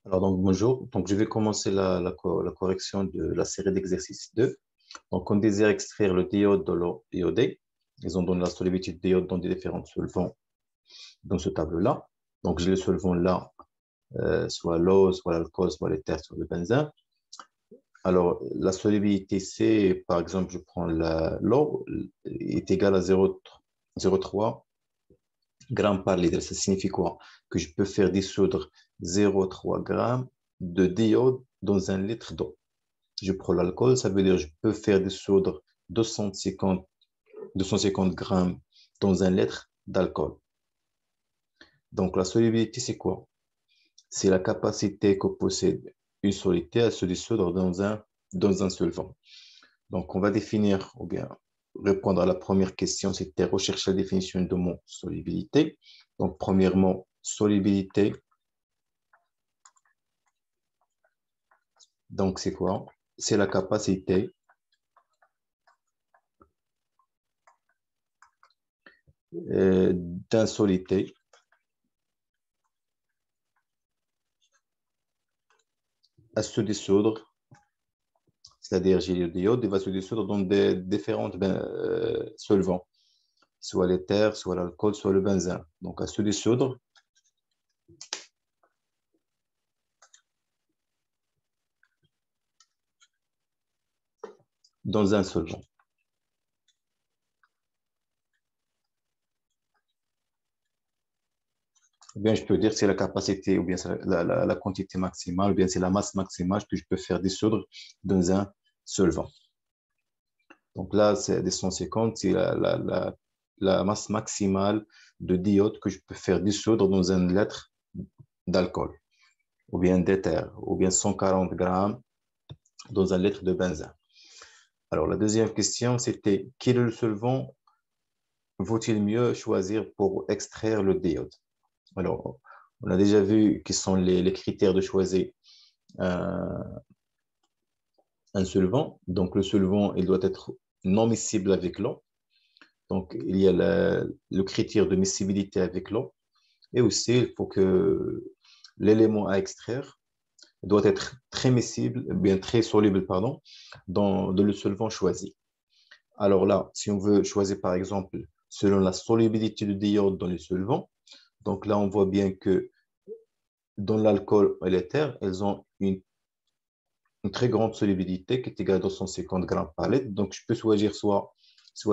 Alors, donc, bonjour. Donc, je vais commencer la correction de la série d'exercices 2. Donc, on désire extraire le diode de l'eau iodée. Ils ont donné la solubilité du diode dans des différents solvants dans ce tableau-là. Donc, j'ai le solvant là, soit l'eau, soit l'alcool, soit l'éther, soit le benzène. Alors, la solubilité, c'est, par exemple, je prends l'eau, est égale à 0,3 grammes par litre. Ça signifie quoi? Que je peux faire dissoudre 0,3 grammes de diode dans un litre d'eau. Je prends l'alcool, ça veut dire que je peux faire dissoudre 250 grammes dans un litre d'alcool. Donc, la solubilité, c'est quoi? C'est la capacité que possède une soluté à se dissoudre dans un solvant. Donc, on va définir, ou bien répondre à la première question, c'était rechercher la définition de mon solubilité. Donc, premièrement, solubilité. Donc, c'est quoi? C'est la capacité d'un soluté à se dissoudre, c'est-à-dire j'ai le diode, il va se dissoudre dans des différents solvants, soit l'éther, soit l'alcool, soit le benzène. Donc, à se dissoudre dans un solvant. Ou bien, je peux dire que c'est la capacité, ou bien c'est la quantité maximale, ou bien c'est la masse maximale que je peux faire dissoudre dans un solvant. Donc là, c'est des 150, c'est la masse maximale de diode que je peux faire dissoudre dans un litre d'alcool, ou bien d'éther, ou bien 140 grammes dans un litre de benzène. Alors, la deuxième question, c'était quel est le solvant vaut-il mieux choisir pour extraire le diode? Alors, on a déjà vu quels sont les critères de choisir un solvant. Donc, le solvant, il doit être non miscible avec l'eau. Donc, il y a le critère de miscibilité avec l'eau. Et aussi, il faut que l'élément à extraire doit être très miscible, bien très soluble, pardon, dans le solvant choisi. Alors là, si on veut choisir, par exemple, selon la solubilité du diode dans les solvants, donc là, on voit bien que dans l'alcool et l'éther, elles ont une très grande solubilité qui est égale à 250 grammes par litre. Donc, je peux choisir soit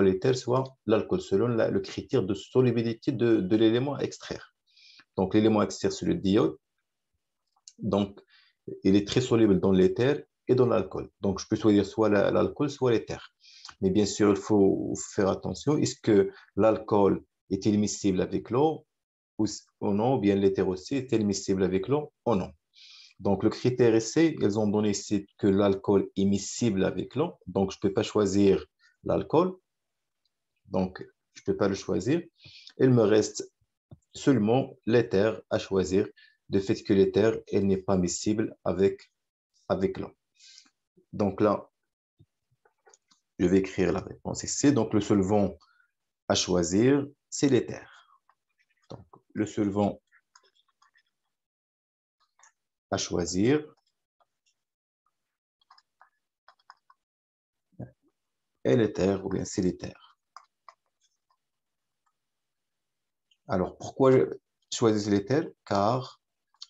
l'éther, soit l'alcool, selon le critère de solubilité de l'élément à extraire. Donc, l'élément à extraire, c'est le diode. Donc, il est très soluble dans l'éther et dans l'alcool. Donc, je peux choisir soit l'alcool, soit l'éther. Mais bien sûr, il faut faire attention. Est-ce que l'alcool est-il miscible avec l'eau ou non, ou bien l'éther aussi est-il miscible avec l'eau ou non? Donc, le critère essai, ils ont donné ici que l'alcool est miscible avec l'eau. Donc, je ne peux pas choisir l'alcool. Donc, je ne peux pas le choisir. Il me reste seulement l'éther à choisir, de fait que l'éther, elle n'est pas miscible avec l'eau. Donc là, je vais écrire la réponse ici. Donc, le solvant à choisir, c'est l'éther. Donc, le solvant à choisir est l'éther ou bien c'est l'éther. Alors, pourquoi je choisis l'éther? Car,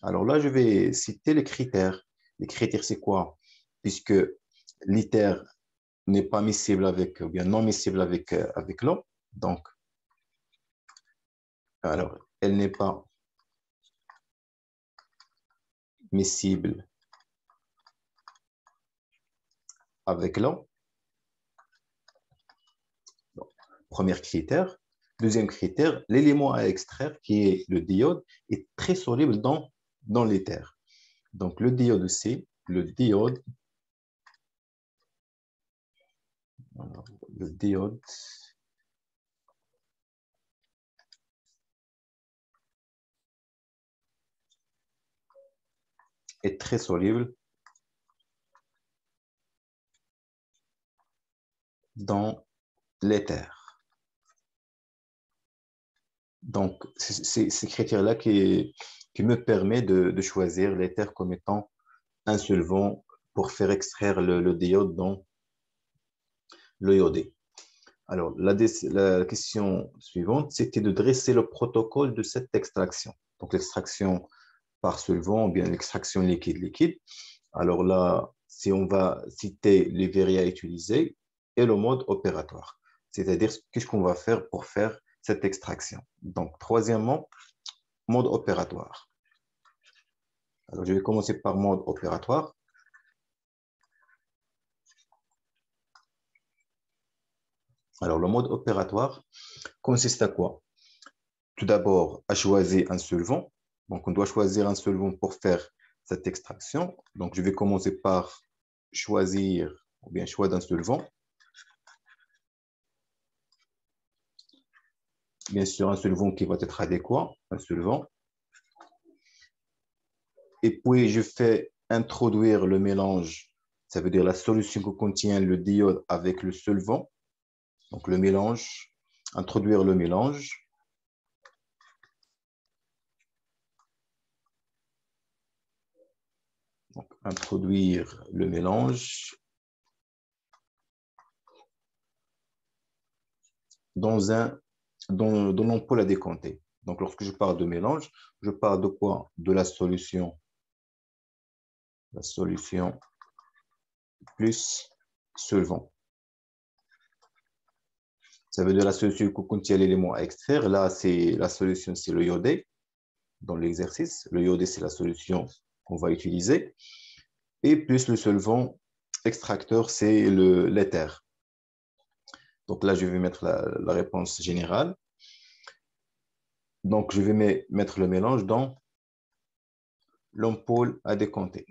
alors là, je vais citer les critères. Les critères, c'est quoi? Puisque l'éther n'est pas miscible avec, ou bien non miscible avec l'eau. Donc, alors, elle n'est pas miscible avec l'eau. Premier critère. Deuxième critère, l'élément à extraire, qui est le diode, est très soluble dans l'éther. Donc, le diode aussi, le diode est très soluble dans l'éther. Donc, c'est ces critères-là qui me permet de choisir l'éther comme étant un solvant pour faire extraire le diode dans le iodé. Alors, la question suivante, c'était de dresser le protocole de cette extraction. Donc, l'extraction par solvant ou bien l'extraction liquide-liquide. Alors là, si on va citer les variables à utiliser et le mode opératoire, c'est-à-dire qu'est-ce qu'on va faire pour faire cette extraction. Donc, troisièmement, mode opératoire. Alors, je vais commencer par mode opératoire. Alors, le mode opératoire consiste à quoi? Tout d'abord, à choisir un solvant. Donc, on doit choisir un solvant pour faire cette extraction. Donc, je vais commencer par choisir ou bien choix d'un solvant. Bien sûr, un solvant qui va être adéquat, un solvant. Et puis, je fais introduire le mélange, ça veut dire la solution que contient le diode avec le solvant. Donc, le mélange, introduire le mélange. Donc, introduire le mélange dans l'ampoule à décompter. Donc, lorsque je parle de mélange, je parle de quoi? De la solution plus solvant. Ça veut dire la solution qui contient l'élément à extraire. Là, c'est la solution, c'est le iodé dans l'exercice. Le iodé, c'est la solution qu'on va utiliser. Et plus le solvant extracteur, c'est l'éther. Donc là, je vais mettre la réponse générale. Donc, je vais mettre le mélange dans l'ampoule à décompter.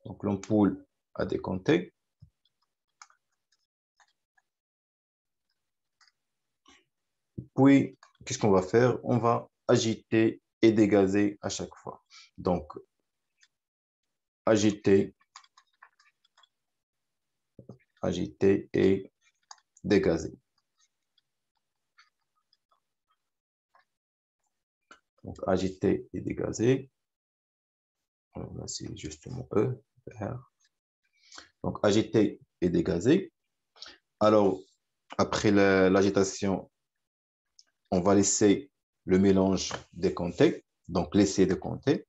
Donc, l'ampoule à décompter. Puis, qu'est-ce qu'on va faire? On va agiter et dégazer à chaque fois. Donc, agiter et dégazer. Donc, agiter et dégazer. Alors là, c'est justement E. Donc, agiter et dégazer. Alors, après l'agitation, on va laisser le mélange décompter. Donc, laisser décompter.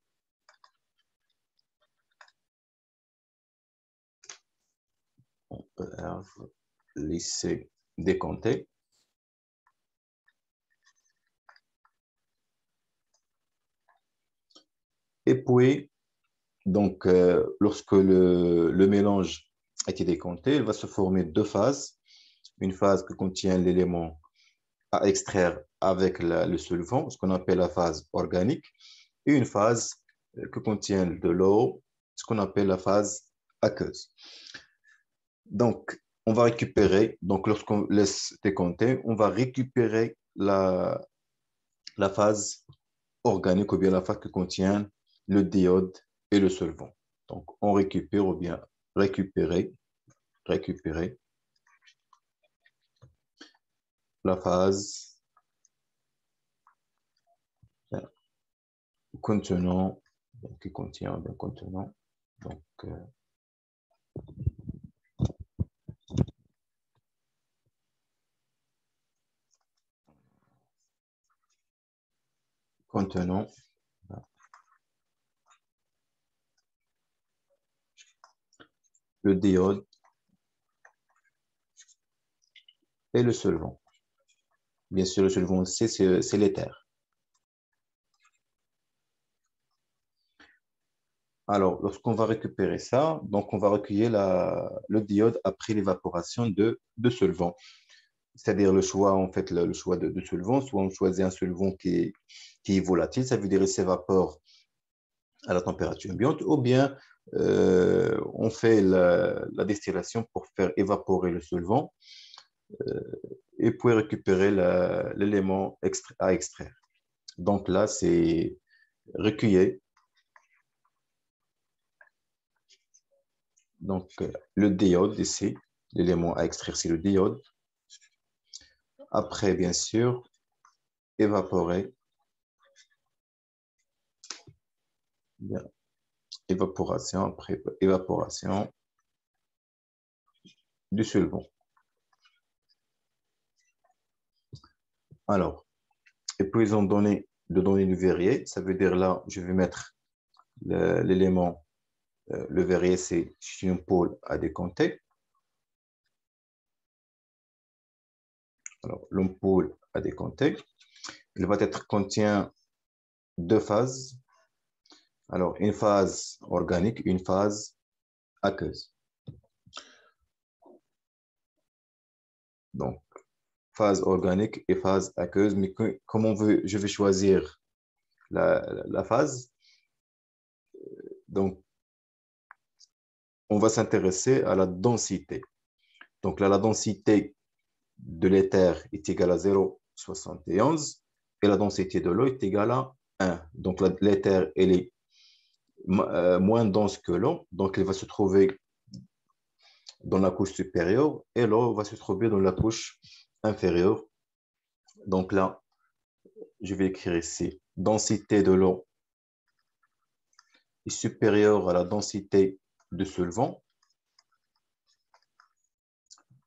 On peut laisser décompter. Et puis, donc, lorsque le mélange a été décompté, il va se former deux phases. Une phase qui contient l'élément à extraire avec le solvant, ce qu'on appelle la phase organique, et une phase qui contient de l'eau, ce qu'on appelle la phase aqueuse. Donc, on va récupérer, donc lorsqu'on laisse décompter, on va récupérer la phase organique ou bien la phase qui contient le diode et le solvant. Donc, on récupère ou bien récupérer la phase contenant, donc, qui contient, bien contenant, donc, contenant le diode et le solvant. Bien sûr, le solvant aussi, c'est l'éther. Alors, lorsqu'on va récupérer ça, donc on va recueillir le diode après l'évaporation de solvant. C'est-à-dire le choix, en fait, le choix de solvant. Soit on choisit un solvant qui est volatile, ça veut dire qu'il s'évapore à la température ambiante, ou bien on fait la distillation pour faire évaporer le solvant et puis récupérer l'élément à extraire. Donc là, c'est recueillir. Donc, le diode ici, l'élément à extraire, c'est le diode. Après, bien sûr, évaporer Bien. Évaporation, après évaporation du solvant. Alors, épuisons de données du Verrier. Ça veut dire là, je vais mettre l'élément, le Verrier, c'est une pôle à décompter. Alors, l'ampoule à décompter. Il va être contient deux phases. Alors, une phase organique, une phase aqueuse. Donc, phase organique et phase aqueuse. Mais comme je vais choisir la phase, donc, on va s'intéresser à la densité. Donc, là, la densité de l'éther est égale à 0,71 et la densité de l'eau est égale à 1. Donc, l'éther, elle est moins dense que l'eau. Donc, elle va se trouver dans la couche supérieure et l'eau va se trouver dans la couche inférieure. Donc là, je vais écrire ici, densité de l'eau est supérieure à la densité de solvant.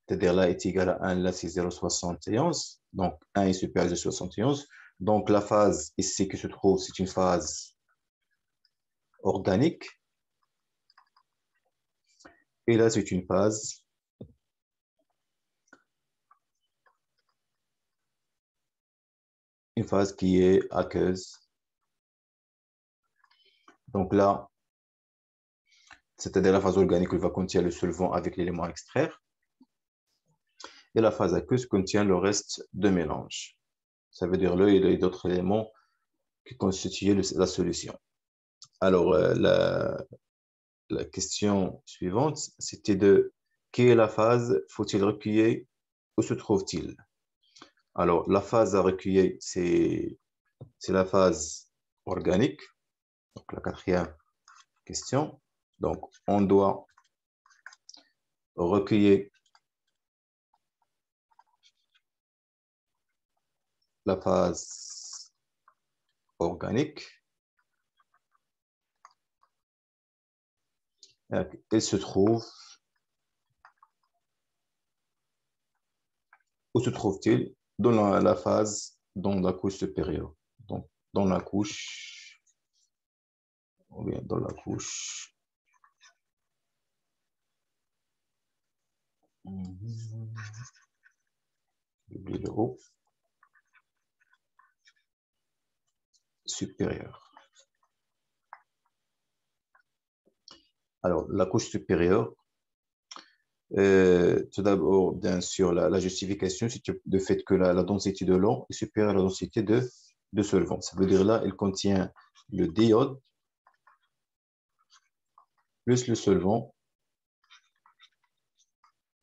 C'est-à-dire là est égal à 1, là c'est 0,71. Donc 1 est supérieur à 0,71. Donc la phase ici qui se trouve, c'est une phase organique. Et là, c'est une phase qui est aqueuse. Donc là, c'est-à-dire la phase organique, elle va contenir le solvant avec l'élément à extraire. Et la phase aqueuse contient le reste de mélange. Ça veut dire là, il y a d'autres éléments qui constituent la solution. Alors, la question suivante, c'était de quelle phase faut-il recueillir? Où se trouve-t-il? Alors, la phase à recueillir, c'est la phase organique. Donc, la quatrième question. Donc, on doit recueillir la phase organique. Elle se trouve, où se trouve-t-il? Dans la phase, dans la couche supérieure. Donc, dans la couche, ou bien dans la couche le haut supérieure. Alors, la couche supérieure, tout d'abord, bien sûr, la justification, c'est le fait que la densité de l'eau est supérieure à la densité de solvant. Ça veut dire là, elle contient le diode plus le solvant.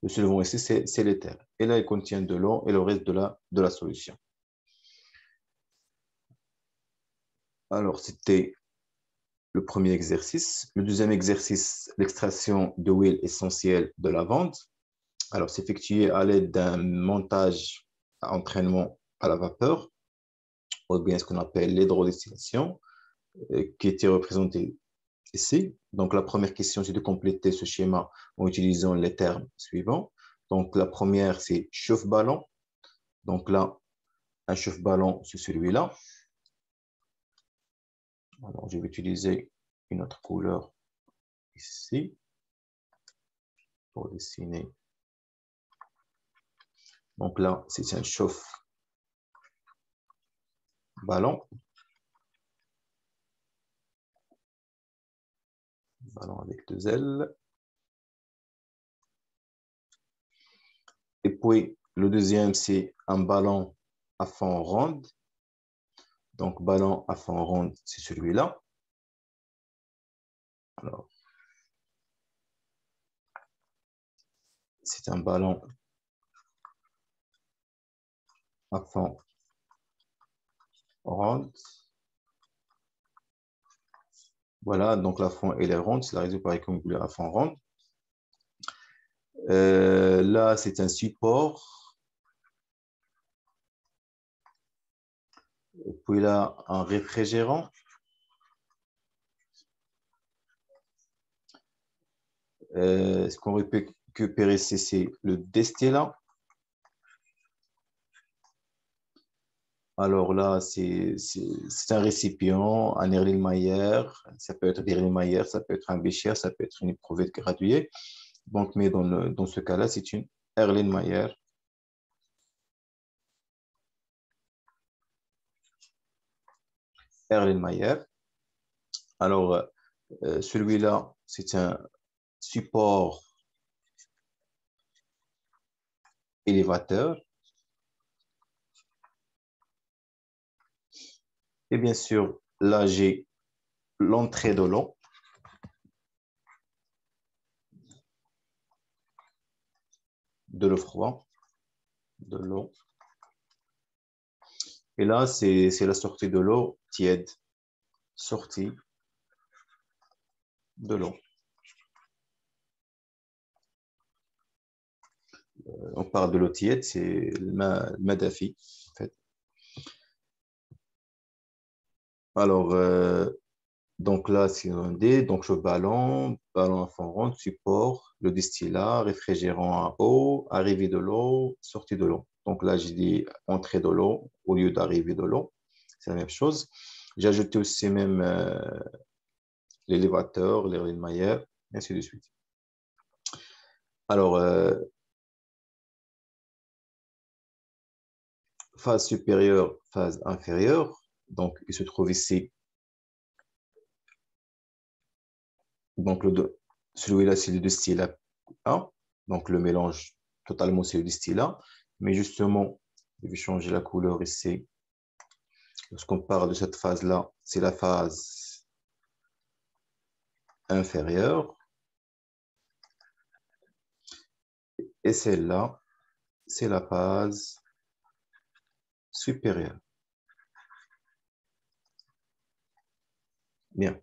Le solvant ici, c'est l'éther. Et là, il contient de l'eau et le reste de la solution. Alors, c'était le premier exercice. Le deuxième exercice, l'extraction de l'huile essentielle de lavande. Alors, c'est effectué à l'aide d'un montage à entraînement à la vapeur, ou bien ce qu'on appelle l'hydrodistillation, qui était représenté ici. Donc, la première question, c'est de compléter ce schéma en utilisant les termes suivants. Donc, la première, c'est chauffe-ballon. Donc là, un chauffe-ballon, c'est celui-là. Alors, je vais utiliser une autre couleur ici pour dessiner. Donc là, c'est un chauffe-ballon. Ballon avec deux L. Et puis, le deuxième, c'est un ballon à fond ronde. Donc, ballon à fond ronde, c'est celui-là. Alors, c'est un ballon à fond ronde. Voilà, donc la fond, elle est ronde. C'est la raison pour laquelle on voulait à fond ronde. Là, c'est un support. Et puis là, un réfrigérant. Ce qu'on récupère ici, c'est le destillat. Alors là, c'est un récipient, un Erlenmeyer. Ça peut être Erlenmeyer, ça peut être un Becher, ça peut être une éprouvette graduée. Donc, mais dans ce cas-là, c'est une Erlenmeyer. Erlenmeyer. Alors, celui-là, c'est un support élévateur. Et bien sûr, là, j'ai l'entrée de l'eau. De l'eau froide, de l'eau. Et là, c'est la sortie de l'eau tiède. Sortie de l'eau. On parle de l'eau tiède, c'est le madafi, en fait. Alors, donc là, c'est un dé. Donc, le ballon à fond rond, support, le distillat, réfrigérant à eau, arrivée de l'eau, sortie de l'eau. Donc là, j'ai dit entrée de l'eau au lieu d'arrivée de l'eau. C'est la même chose. J'ai ajouté aussi même l'élévateur, l'Erlenmeyer, et ainsi de suite. Alors, phase supérieure, phase inférieure. Donc, il se trouve ici. Donc, celui-là, c'est le distillat A. Donc, le mélange totalement, c'est le distillat. Mais justement, je vais changer la couleur ici. Lorsqu'on parle de cette phase-là, c'est la phase inférieure. Et celle-là, c'est la phase supérieure. Bien.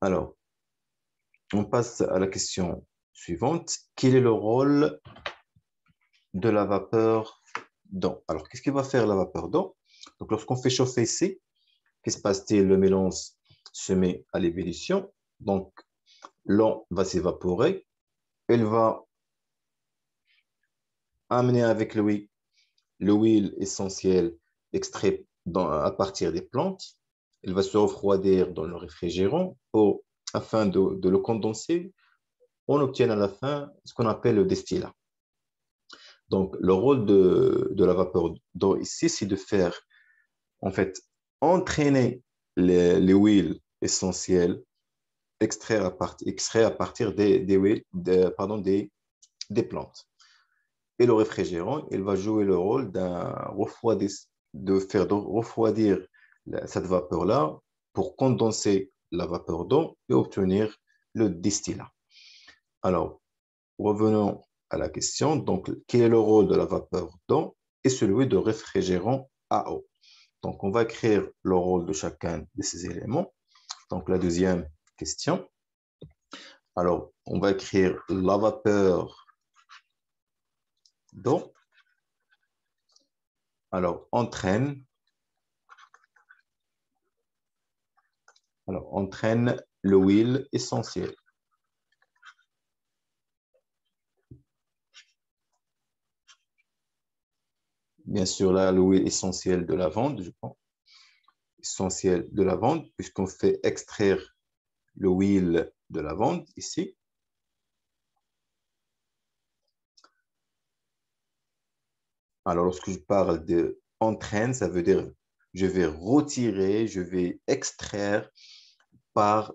Alors, on passe à la question suivante. Quel est le rôle de la vapeur d'eau? Alors, qu'est-ce qu'il va faire la vapeur d'eau? Donc, lorsqu'on fait chauffer ici, qu'est-ce qui se passe-t-il? Le mélange se met à l'ébullition. Donc, l'eau va s'évaporer. Elle va amener avec lui l'huile essentielle extraite à partir des plantes. Elle va se refroidir dans le réfrigérant afin de le condenser. On obtient à la fin ce qu'on appelle le destillat. Donc, le rôle de la vapeur d'eau ici, c'est de faire, en fait, entraîner les huiles essentielles extraire à partir des huiles, des plantes. Et le réfrigérant, il va jouer le rôle de faire refroidir cette vapeur-là pour condenser la vapeur d'eau et obtenir le distillat. Alors, revenons à la question. Donc, quel est le rôle de la vapeur d'eau et celui de réfrigérant à eau? Donc, on va écrire le rôle de chacun de ces éléments. Donc, la deuxième question. Alors, on va écrire la vapeur d'eau. Alors, entraîne l'huile essentielle. Bien sûr, là, l'huile essentielle de lavande, je pense. Essentielle de lavande, puisqu'on fait extraire l'huile de lavande ici. Alors, lorsque je parle de entraîne, ça veut dire je vais retirer, je vais extraire par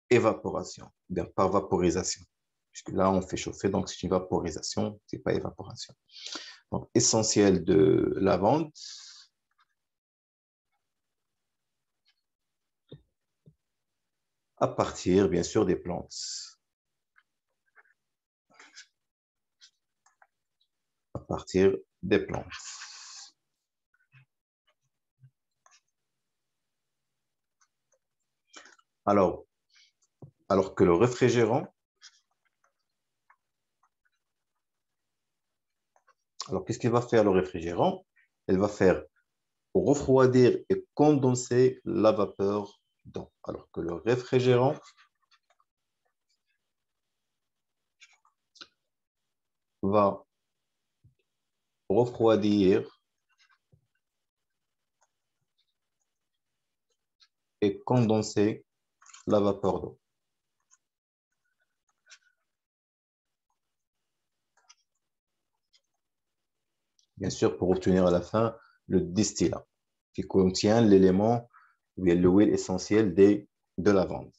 évaporation, bien par vaporisation. Puisque là, on fait chauffer, donc c'est une vaporisation, c'est pas évaporation. Donc, essentiel de lavande. À partir, bien sûr, des plantes. À partir des plantes. Alors, alors que le réfrigérant, alors qu'est-ce qu'il va faire le réfrigérant? Il va faire refroidir et condenser la vapeur d'eau. Alors que le réfrigérant va refroidir et condenser la vapeur d'eau. Bien sûr, pour obtenir à la fin le distillat qui contient l'élément ou bien l'huile essentielle de lavande.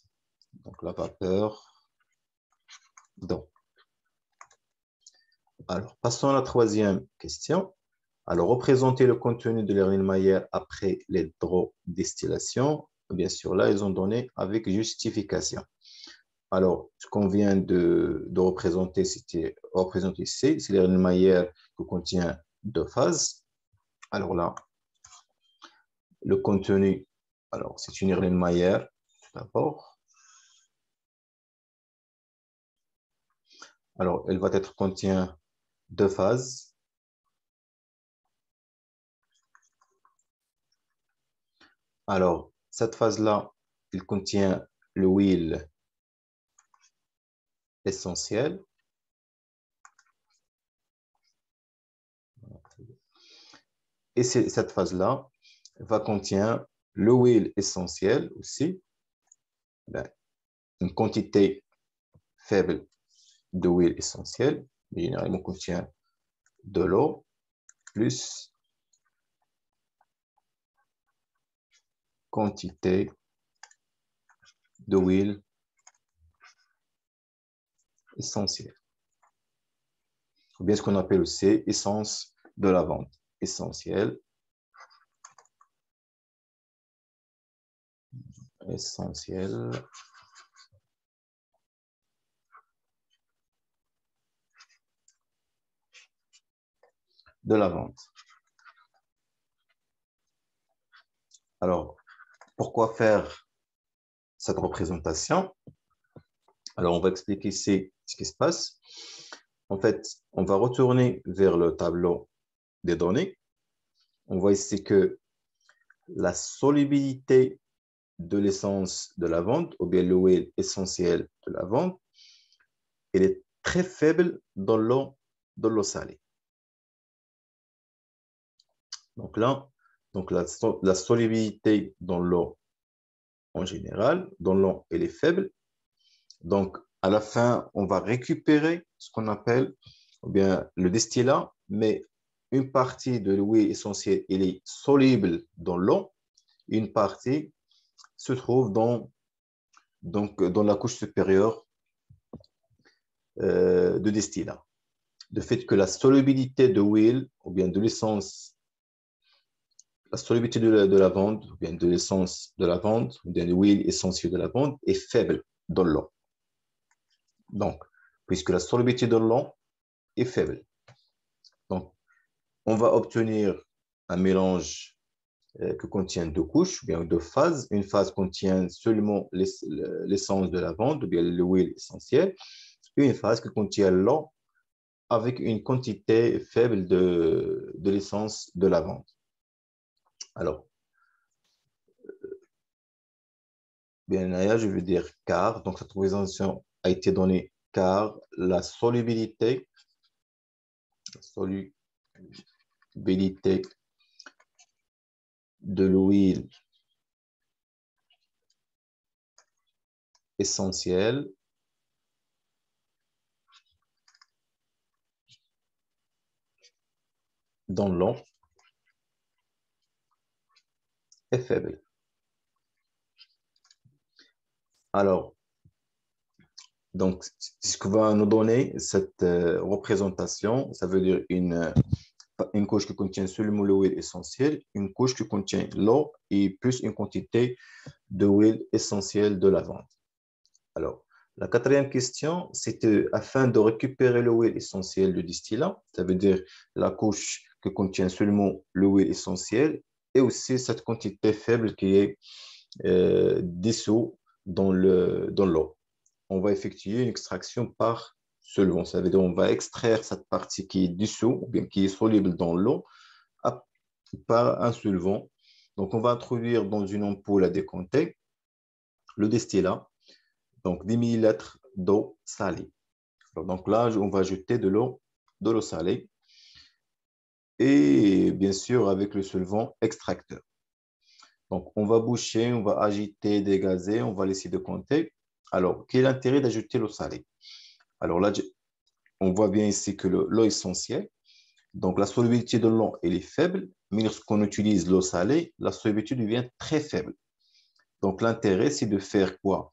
Donc, la vapeur d'eau. Alors, passons à la troisième question. Alors, représenter le contenu de l'Erlenmeyer après l'hydrodistillation. Bien sûr, là, ils ont donné avec justification. Alors, ce qu'on vient de représenter, c'était représenté ici, c'est l'Erlenmeyer qui contient deux phases. Alors là, le contenu, alors c'est une Erlenmeyer tout d'abord. Alors, elle va être contient deux phases. Alors, cette phase-là, elle contient l'huile essentielle. Et cette phase-là va contenir l'huile essentielle aussi, une quantité faible d'huile essentielle, généralement contient de l'eau, plus quantité d'huile essentielle. Ou bien ce qu'on appelle aussi essence de lavande essentielle. Essentielle de lavande. Alors, pourquoi faire cette représentation? Alors, on va expliquer ici ce qui se passe. En fait, on va retourner vers le tableau des données. On voit ici que la solubilité de l'essence de lavande, ou bien l'huile essentielle de lavande, elle est très faible dans l'eau salée. Donc là, la solubilité dans l'eau en général, dans l'eau, elle est faible. Donc, à la fin, on va récupérer ce qu'on appelle ou bien, le distillat, mais une partie de l'huile essentielle, elle est soluble dans l'eau, une partie se trouve dans la couche supérieure de distillat. De fait que la solubilité de l'huile ou bien de l'essence, la solubilité de lavande ou bien de l'essence de lavande ou bien de l'huile essentielle de lavande est faible dans l'eau. Donc, puisque la solubilité de l'eau est faible. Donc, on va obtenir un mélange qui contient deux couches, ou bien deux phases. Une phase contient seulement l'essence de lavande, ou bien l'huile essentielle, et une phase qui contient l'eau avec une quantité faible de l'essence de lavande. Alors, bien là, je veux dire car, donc cette représentation a été donnée car la solubilité de l'huile essentielle dans l'eau est faible. Alors, donc, ce que va nous donner cette représentation, ça veut dire une couche qui contient seulement l'huile essentielle, une couche qui contient l'eau et plus une quantité d'huile essentielle de lavande. Alors, la quatrième question, c'était afin de récupérer l'huile essentielle du distillat, ça veut dire la couche qui contient seulement l'huile essentielle et aussi cette quantité faible qui est dissous dans l'eau. On va effectuer une extraction par solvant. Ça veut dire qu'on va extraire cette partie qui est dissous, ou bien qui est soluble dans l'eau, par un solvant. Donc, on va introduire dans une ampoule à décompter le distillat, donc 10 millilitres d'eau salée. Alors, donc là, on va ajouter de l'eau de l'eau salée et bien sûr avec le solvant extracteur. Donc, on va boucher, on va agiter, dégazer, on va laisser de compter. Alors, quel est l'intérêt d'ajouter l'eau salée? Alors là, on voit bien ici que l'eau essentielle, donc la solubilité de l'eau, elle est faible, mais lorsqu'on utilise l'eau salée, la solubilité devient très faible. Donc, l'intérêt, c'est de faire quoi?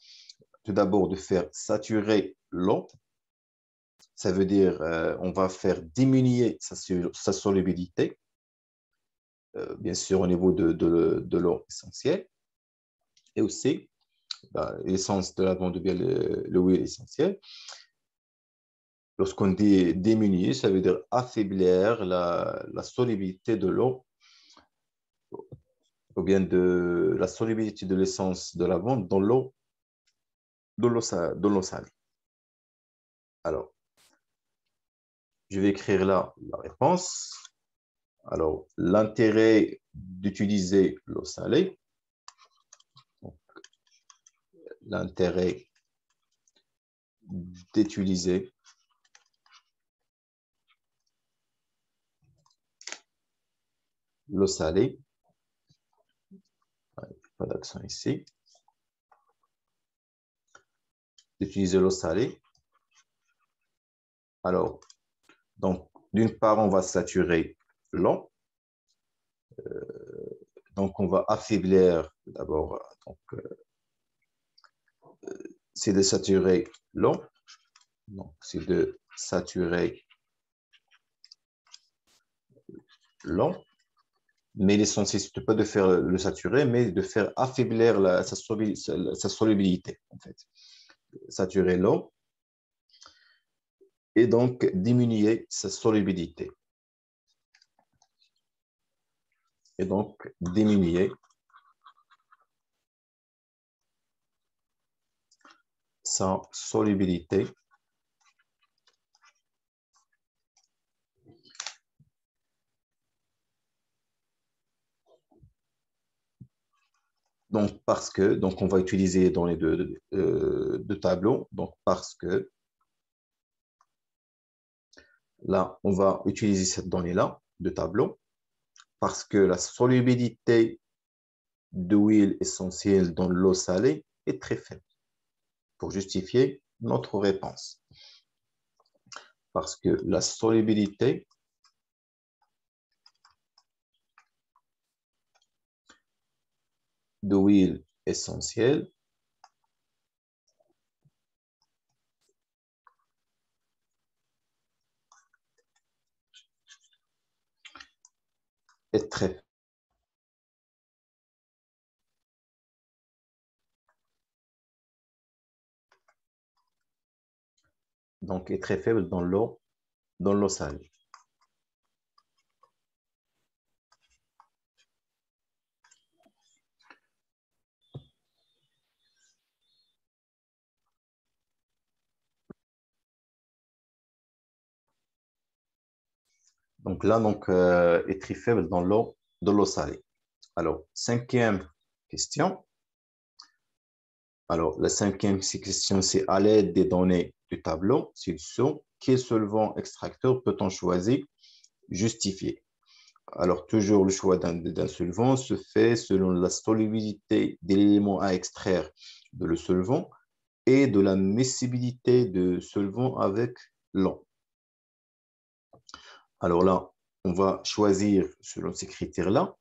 Tout d'abord, de faire saturer l'eau. Ça veut dire, on va faire diminuer sa solubilité, bien sûr, au niveau de l'eau essentielle. Et aussi, l'essence de lavande ou bien l'huile essentielle. Lorsqu'on dit diminuer, ça veut dire affaiblir la solubilité de l'eau ou bien de la solubilité de l'essence de lavande dans l'eau salée. Alors, je vais écrire là la réponse. Alors, l'intérêt d'utiliser l'eau salée, l'intérêt d'utiliser l'eau salée, pas d'accent ici, d'utiliser l'eau salée. Alors, donc, d'une part, on va saturer l'eau. Donc, on va affaiblir d'abord, c'est de saturer l'eau. Donc, c'est de saturer l'eau. Mais l'essentiel, ce n'est pas de faire le saturer, mais de faire affaiblir sa solubilité, en fait. Saturer l'eau et donc diminuer sa solubilité. Et donc diminuer sa solubilité. Donc, parce que, donc on va utiliser dans les deux tableaux, donc parce que, là, on va utiliser cette donnée-là, de tableau, parce que la solubilité d'huile essentielle dans l'eau salée est très faible, pour justifier notre réponse. Parce que la solubilité d'huile essentielle est très faible. Donc, est très faible dans l'eau salée. Donc là, est très faible dans l'eau salée. Alors, cinquième question. Alors, la cinquième question, c'est à l'aide des données du tableau ci-dessous, quel solvant extracteur peut-on choisir, justifier? Alors, toujours le choix d'un solvant se fait selon la solubilité de l'élément à extraire de le solvant et de la miscibilité de solvant avec l'eau. Alors là, on va choisir selon ces critères-là.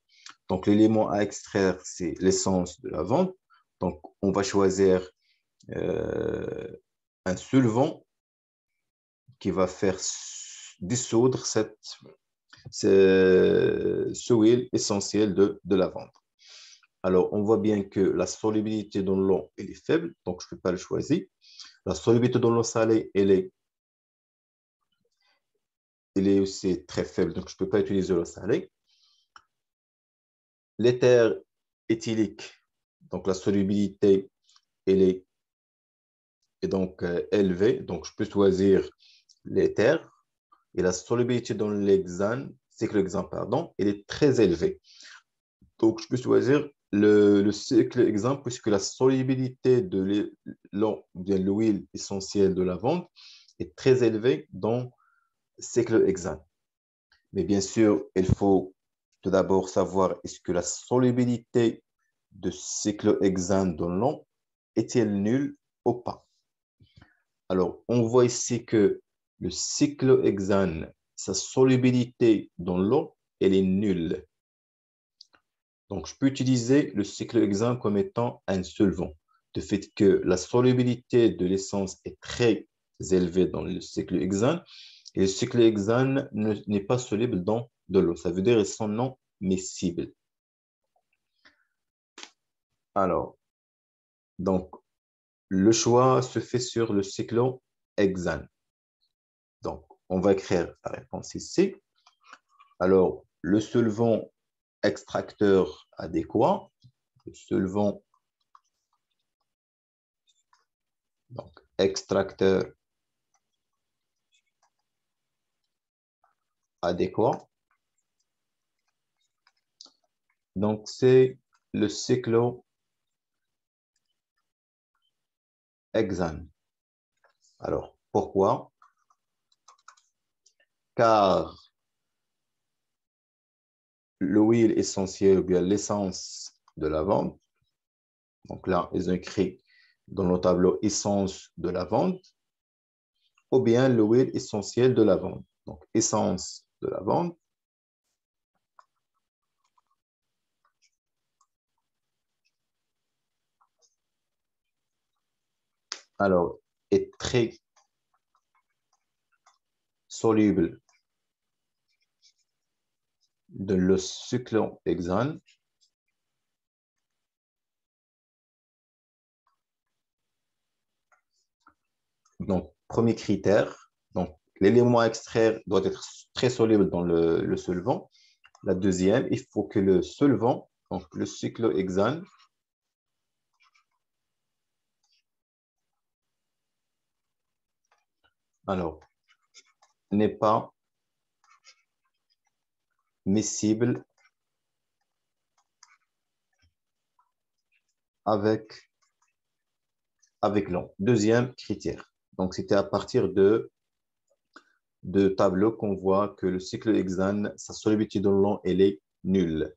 Donc, l'élément à extraire, c'est l'essence de lavande. Donc, on va choisir un solvant qui va faire dissoudre ce huile essentielle de lavande. Alors, on voit bien que la solubilité dans l'eau, elle est faible, donc je ne peux pas le choisir. La solubilité dans l'eau salée, elle est aussi très faible, donc je ne peux pas utiliser l'eau salée. L'éther éthylique, donc la solubilité, elle est donc élevée, donc je peux choisir l'éther. Et la solubilité dans l'hexane, cyclohexane, pardon, elle est très élevée. Donc, je peux choisir le cyclohexane puisque la solubilité de l'eau, bien l'huile essentielle de lavande est très élevée dans cyclohexane. Mais bien sûr, il faut tout d'abord savoir est-ce que la solubilité de cyclohexane dans l'eau est-elle nulle ou pas? Alors, on voit ici que le cyclohexane, sa solubilité dans l'eau, elle est nulle. Donc, je peux utiliser le cyclohexane comme étant un solvant. De fait que la solubilité de l'essence est très élevée dans le cyclohexane et le cyclohexane n'est pas soluble dans de l'eau. Ça veut dire qu'ils sont non miscibles. Alors, donc, le choix se fait sur le cyclohexane. Donc, on va écrire la réponse ici. Alors, le solvant extracteur adéquat, le solvant donc, extracteur adéquat, donc c'est le cyclohexane. Alors, pourquoi? Car l'huile essentielle ou bien l'essence de lavande, donc là, ils ont écrit dans le tableau essence de lavande, ou bien l'huile essentielle de lavande. Donc, essence de lavande. Alors, est très soluble de le cyclohexane. Donc, premier critère, donc l'élément à extraire doit être très soluble dans le solvant. La deuxième, il faut que le solvant, donc le cyclohexane, alors, n'est pas miscible avec l'eau. Deuxième critère. Donc, c'était à partir de tableaux qu'on voit que le cyclohexane, sa solubilité dans l'eau, elle est nulle.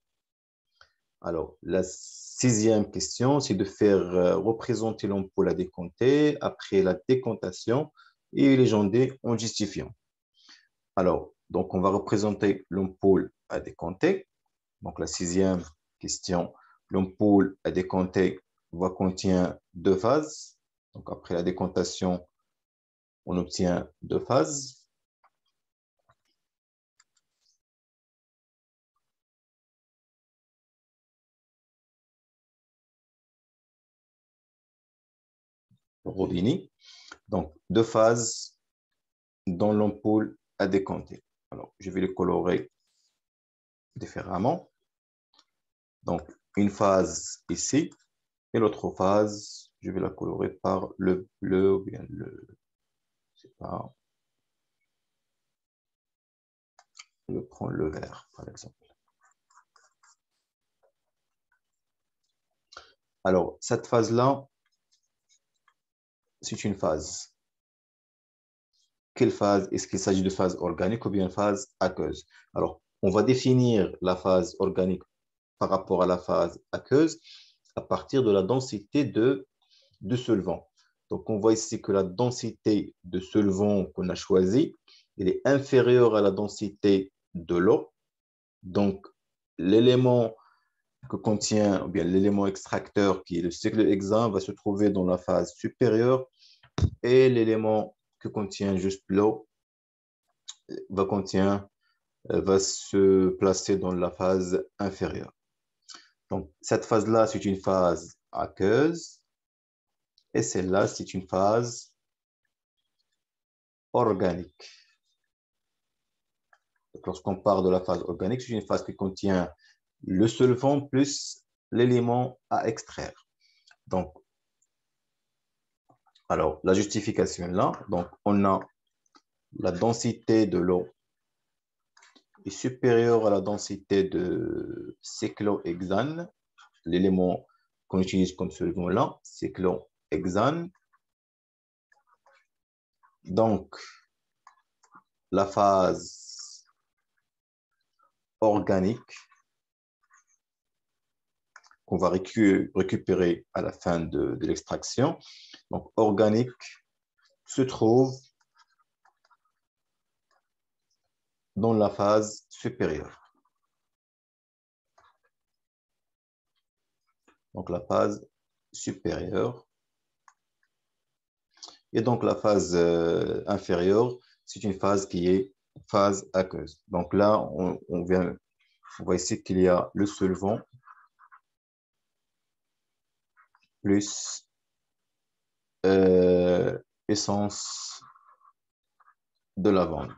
Alors, la sixième question, c'est de faire représenter l'ampoule à décompter après la décantation et légender en justifiant. Alors, donc, on va représenter l'ampoule à décompter. Donc, la sixième question, l'ampoule à décompter va contenir deux phases. Donc, après la décantation, on obtient deux phases. Rodini. Donc, deux phases dans l'ampoule à décompter. Alors, je vais les colorer différemment. Donc, une phase ici et l'autre phase, je vais la colorer par le bleu ou bien je sais pas, je prends le vert, par exemple. Alors, cette phase-là, c'est une phase. Quelle phase? Est-ce qu'il s'agit de phase organique ou bien phase aqueuse? Alors, on va définir la phase organique par rapport à la phase aqueuse à partir de la densité de solvant. Donc, on voit ici que la densité de solvant qu'on a choisi, elle est inférieure à la densité de l'eau. Donc, l'élément que contient, ou bien l'élément extracteur qui est le cyclohexane va se trouver dans la phase supérieure et l'élément que contient juste l'eau va se placer dans la phase inférieure. Donc, cette phase-là, c'est une phase aqueuse et celle-là, c'est une phase organique. Lorsqu'on parle de la phase organique, c'est une phase qui contient le solvant plus l'élément à extraire. Donc, alors, la justification là, donc on a la densité de l'eau est supérieure à la densité de cyclohexane, l'élément qu'on utilise comme solvant là, cyclohexane. Donc, la phase organique qu'on va récupérer à la fin de l'extraction. Donc, organique se trouve dans la phase supérieure. Donc, la phase supérieure. Et donc, la phase inférieure, c'est une phase qui est phase aqueuse. Donc là, on voit ici qu'il y a le solvant plus essence de lavande.